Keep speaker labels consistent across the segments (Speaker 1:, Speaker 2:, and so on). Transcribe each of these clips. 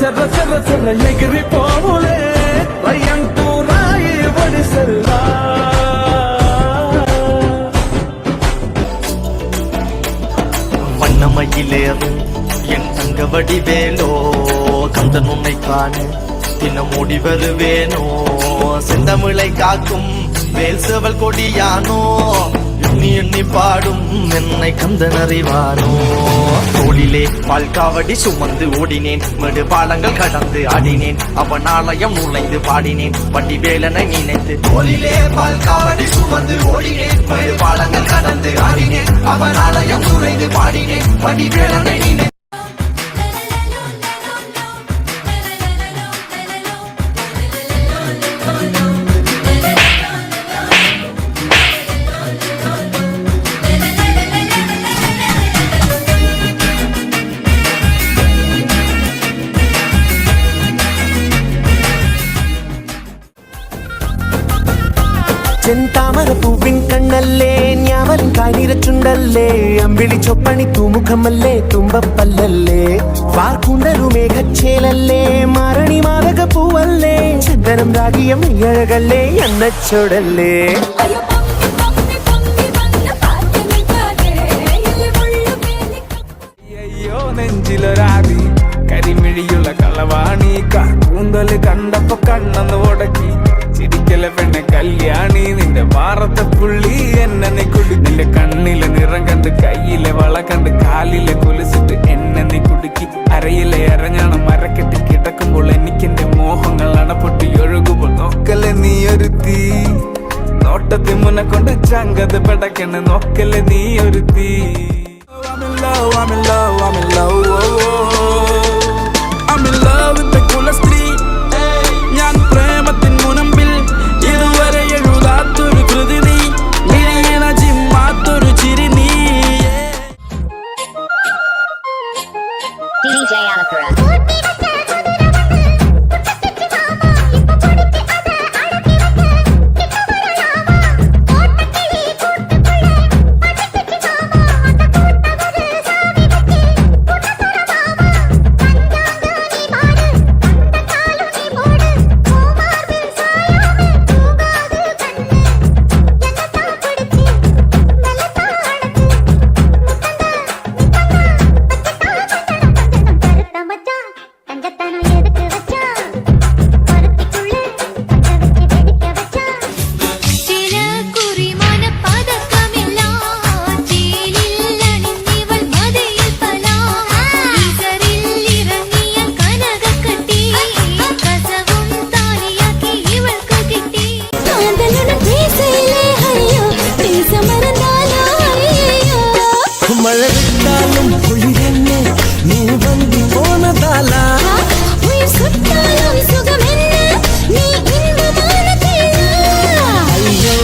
Speaker 1: చెర్ర చెర్ర చెర్ర ఎగిరిపోవులే రయ్యంటూ రాయి వడిసెల్లా
Speaker 2: வண்ணமயிலேறும் என் தங்க வடிவேலோ கந்தன் உன்னை காண தினம் ஓடி வருவேனோ செந்தமிழை காக்கும் வேல் சேவல் கொடியானோ எண்ணி எண்ணி பாடும் என்னை கந்தன் அறிவானோ தோளிலே பால்காவடி சுமந்து ஓடினேன் மேடு பாலங்கள் கடந்து ஆடினேன் அவன் ஆலயம் நுழைந்து பாடினேன் வடிவேலனை நினைத்து தோளிலே பால்காவடி சுமந்து ஓடினேன் மேடு பாலங்கள் கடந்து ஆடினேன் அவன் ஆலயம் நுழைந்து பாடினேன் வடிவேலனை நினைத்து
Speaker 3: ചെന്താമര പൂവിൻ കണ്ണല്ലേ ഞാവലിൻ കാനിരച്ചുണ്ടല്ലേ അമ്പിളി ചൊപ്പണി തൂമുഖമല്ലേ തുമ്പപ്പല്ലല്ലേ വാർക്കുണ്ടലു മേഘച്ചേലല്ലേ മാരണി മാതക പൂവല്ലേ ചന്ദനം രാഗിയം അഴകല്ലേ എണ്ണച്ചോടല്ലേ
Speaker 1: അയ്യോ നെഞ്ചിലൊരാതി കരിമിഴിയുള്ള കളവാണി കൂന്തല് കണ്ടപ്പോ കണ്ണന്ന് ഉടക്കി ചിരിക്കല പെണ്ണെ കല്യാണി നിന്റെ മാറത്തെ പുള്ളി എന്നെ കുടി നിന്റെ കണ്ണിലെ നിറം കണ്ട് കയ്യിലെ വള കണ്ട് കാലിലെ കൊലുസിട്ട് എന്നെ കുടുക്കി അരയിലെ ഇറങ്ങണം മരക്കെട്ടി കിടക്കുമ്പോൾ എനിക്കെന്റെ മോഹങ്ങൾ അണപ്പൊട്ടി ഒഴുകുമ്പോൾ നോക്കല്ലേ നീ ഒരു തീ നോട്ടത്തി മുന്നെ കൊണ്ട് ചങ്കത് പെടക്കണ് നോക്കല്ലേ നീ ഒരു തീ I'm in love, I'm in love, I'm in love, oh, oh. I'm in love with the coolest tree. ഞാൻ പ്രേമത്തിൻ മുനമ്പിൽ ഇതുവരെ എഴുതാത്തൊരു കൃതി നീ മിഴിയണ ജിമ്മാത്തൊരു ചിരി നീ
Speaker 4: DJ Alapura.
Speaker 3: മഴ വിട്ടാലും കുളിരന്നെ നീ വന്നി പോന്നതാലാ അയ്യോ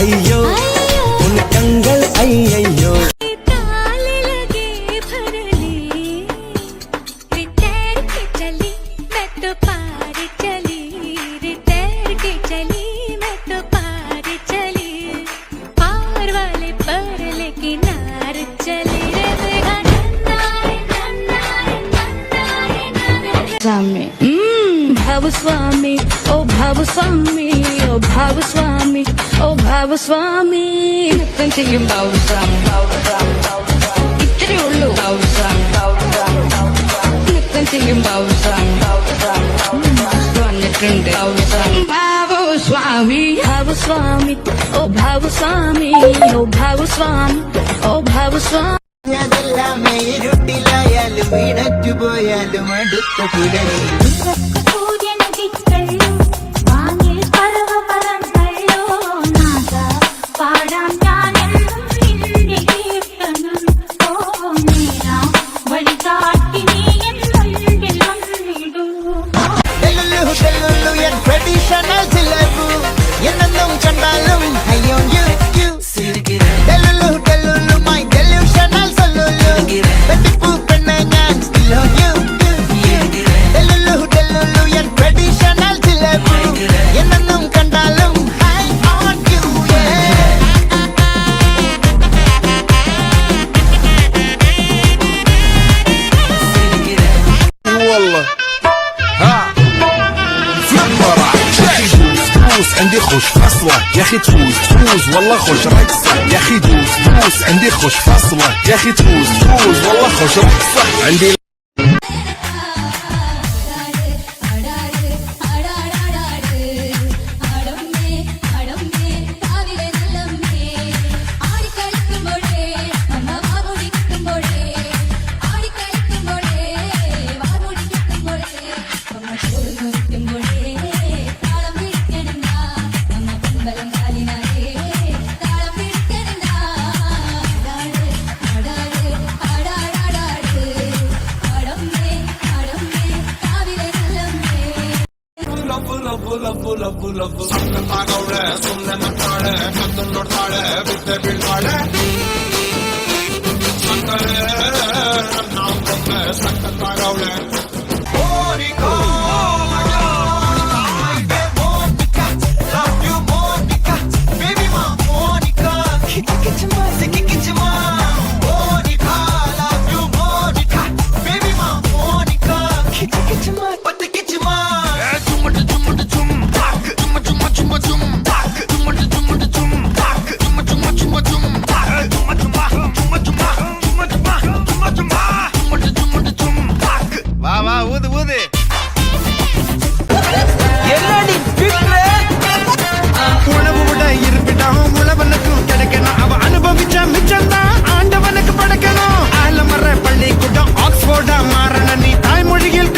Speaker 3: അയ്യോ ഉൻ കങ്കൾ അയ്യോ
Speaker 5: Bhavaswami, oh Bhavaswami, oh Bhavaswami, oh Bhavaswami. Nothing to you, Bhavaswami. Ittri ullu Bhavaswami. Nothing to you, Bhavaswami. Vannitunde Bhavaswami. Bhavaswami, Bhavaswami, oh Bhavaswami, oh Bhavaswami, oh Bhavaswami.
Speaker 6: ായാലും ഇടച്ചു പോയാലും അടുത്ത പുലരി ട്രഡീഷണൽ ജിലേബു എന്നും കണ്ടാലും അയ്യോ മൈ ഡെലൂഷണൽ സൊല്ലുള്ളു വെട്ടിപ്പൂ പെണ്ണെ ഞാൻ still on you.
Speaker 4: عندي خوش فصلة يا اخي تفوز تفوز والله خوش رقصة يا اخي دوس دوس عندي خوش فصلة يا اخي تفوز تفوز والله خوش رقصة عندي
Speaker 7: உணவு விட இருப்பிடம் உழவனுக்கும் கிடைக்கணும் அவ அனுபவிச்ச மிச்சம் தான் ஆண்டவனுக்கு படைக்கணும் ஆலமர பள்ளிக்கூடம் ஆக்ஸ்போர்டா மாறன நீ தாய்மொழியில்